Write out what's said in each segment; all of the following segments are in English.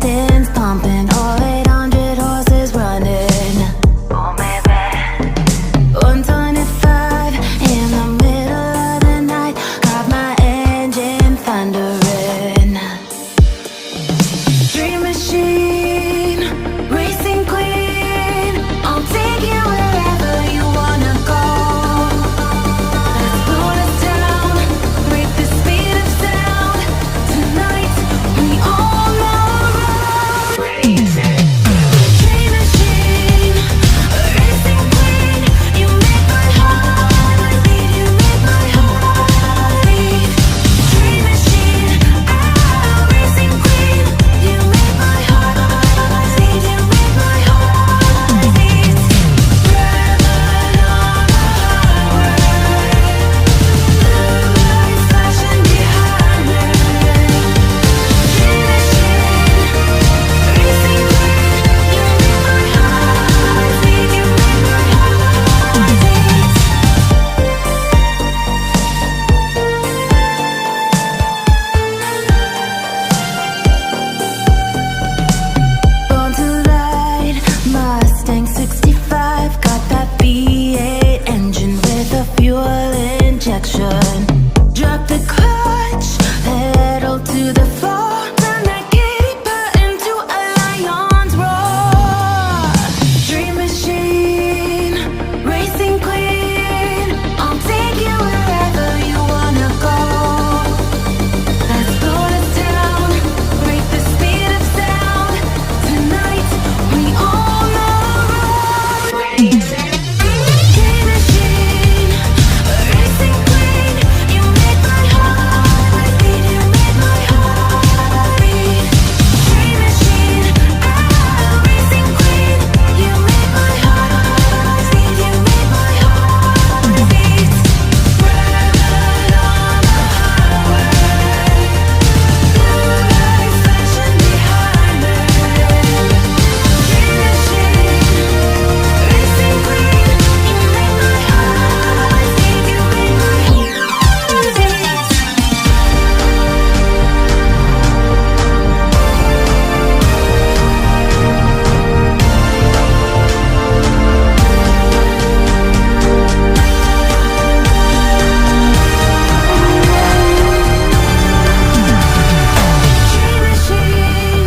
pistons pumping, all 800 horses running. Oh maybe 125 in the middle of the night, got my engine thundering. Dream machine, racing queen, I'll take you wherever you wanna go. Let's slow us down, break the speed of sound. Tonight we all know crazy. Dream machine, racing queen, you make my heart beat, you make my heart beat. Dream machine, racing queen, you make my heart beat, you make my heart beat. Red light on the highway, blue lights flashing behind me. Dream machine, racing queen, you make my heart beat, you make my heart beat. Born to ride, Mustang 65, got that V8 engine with a fuel injection. Drop the clutch, pedal to the floor, turn that giddy button to a lion's roar. Dream machine, racing queen, I'll take you wherever you wanna go. Let's slow us down, break the speed of sound. Tonight we all know crazy. Dream machine, racing queen, you make my heart beat, you make my heart beat. Dream machine, racing queen, you make my heart beat, you make my heart beat. Red light on the highway, blue lights flashing behind me. Dream machine, racing queen, you make my heart beat, you make my heart beat. Dream machine,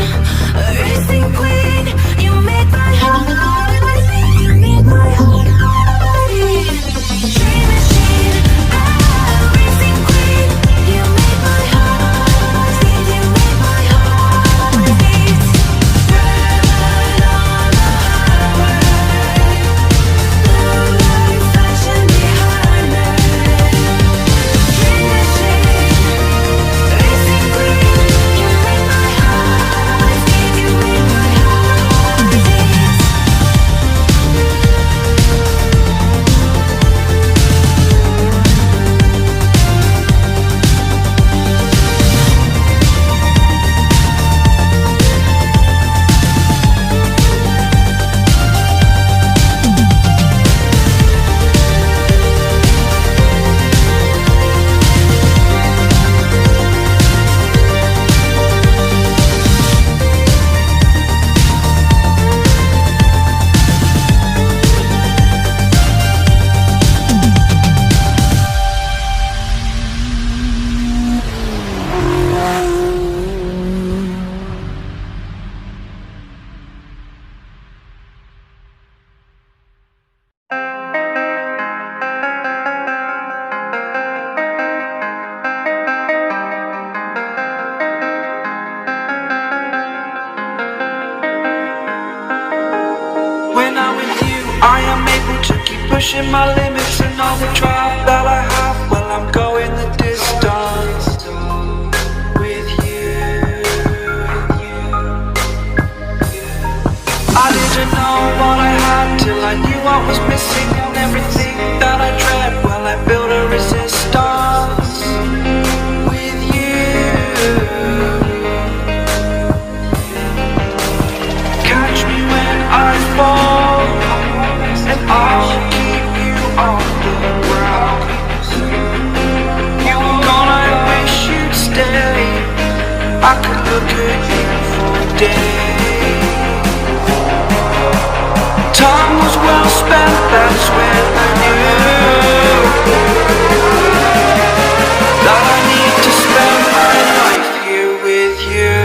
racing queen, you make my heart beat, you make my heart beat. Dream machine, racing queen, you make my heart beat, you make my heart beat. Red light on the highway, blue lights flashing behind me. Dream machine, racing queen, you make my heart beat, you make my heart beat. When I'm with you, I am able to keep pushing my limits, and all the drive that I have, well, I'm going the distance with you. I didn't know what I had till I knew I was missing, and everything that I dread, well, I built a resistance with you. Catch me when I fall, and I'll keep you on the ground. You were gone, I wish you'd stay. I could look at you for days. that's when I knew that I need to spend my life here with you.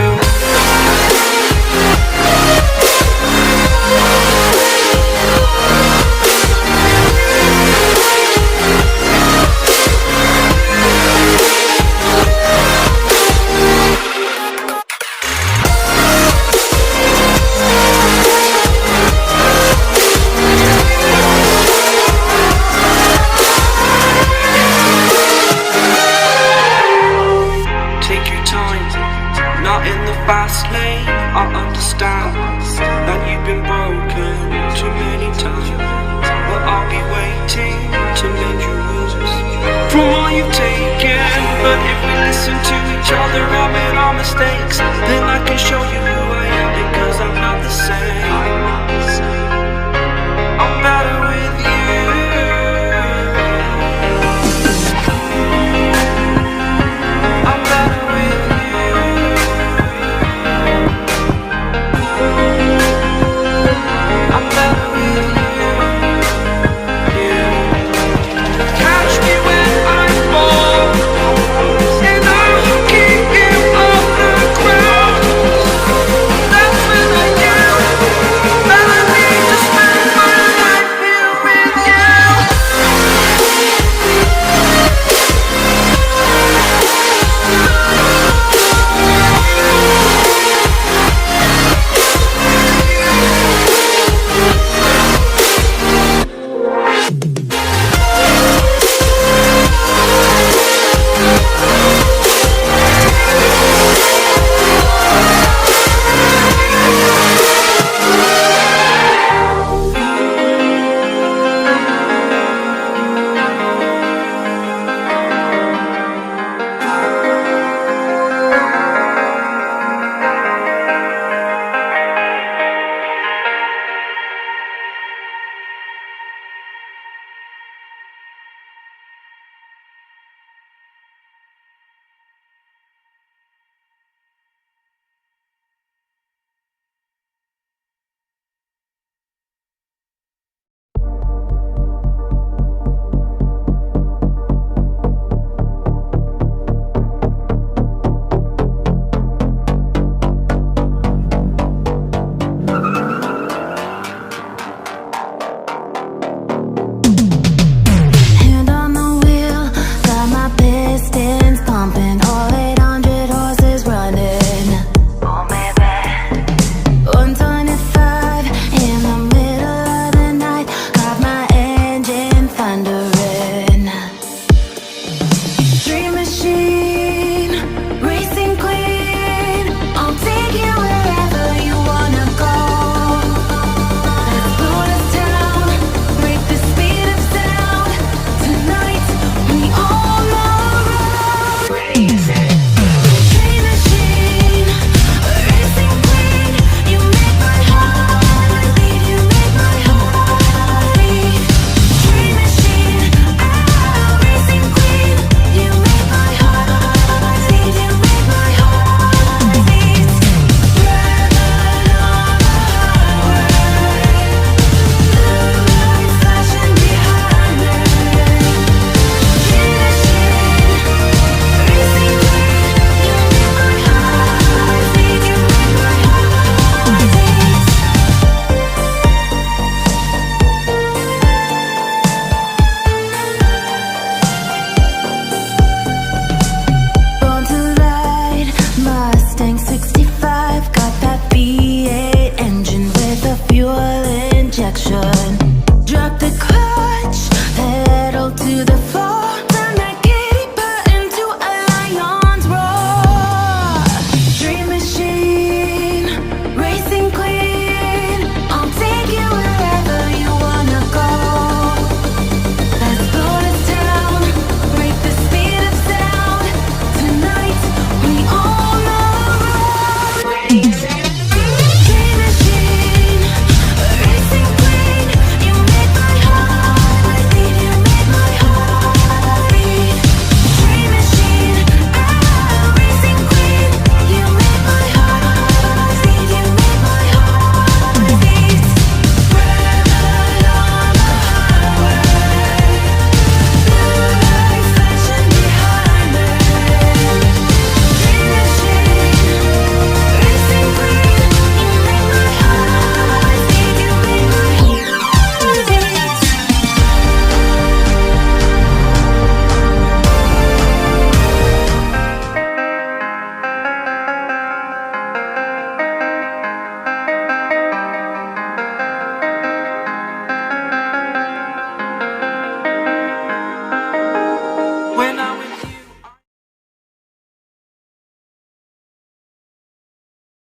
Take your time, not in the fast lane. I understand that you've been broken too many times, but I'll be waiting to mend your wounds from all you've taken. But if we listen to each other, admit our mistakes, then I can show you